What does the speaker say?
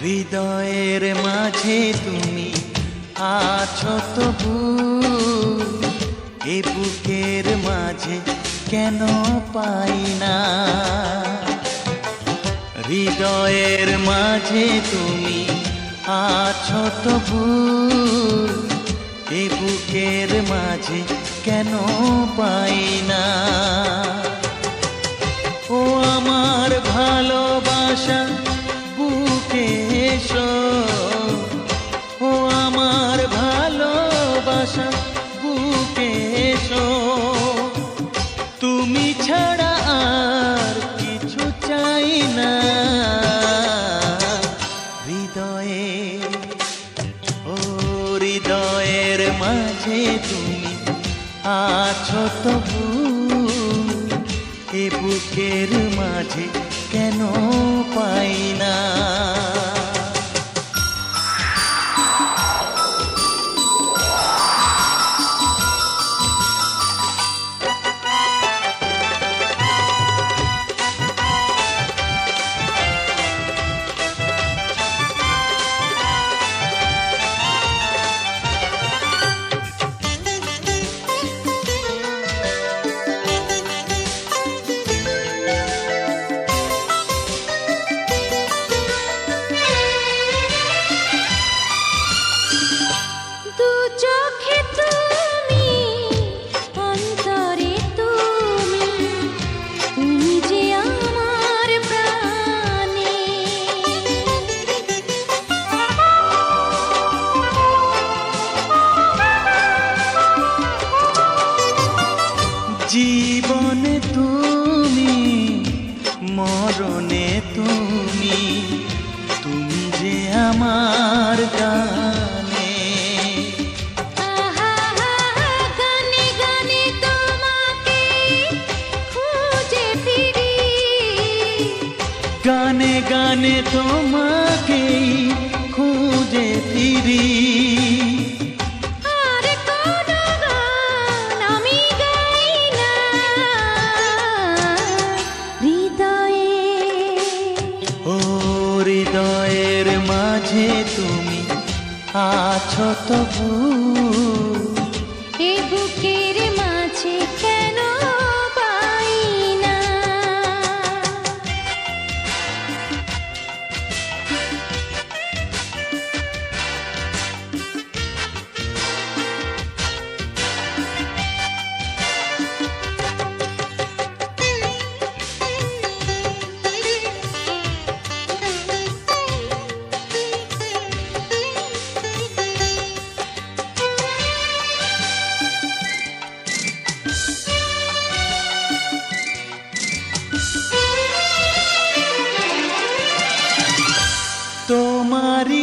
হৃদয়ের মাঝে তুমি আছো তবু, এ বুকের মাঝে কেন পাই না। হৃদয়ের মাঝে তুমি আছো তবু, এ বুকের মাঝে কেন পাই না। ও আমার ভালোবাসা বুকে এসো, ও আমার ভালোবাসা বুকে এসো। তুমি ছাড়া আর কিছু চাই না। হৃদয়ে, ও হৃদয়ের মাঝে তুমি আছো তবু, এ বুকের মাঝে কেন পাই না। জীবনে তুমি, মরণে তুমি, তুমি যে আমার গানে। গানে গানে তোমাকে খুঁজে ফিরি, গানে গানে তোমাকেই খুঁজে ফিরি। হৃদয়ের মাঝে তুমি আছো তবু, এ বুকের মাঝে কেন পাই না। তোমারি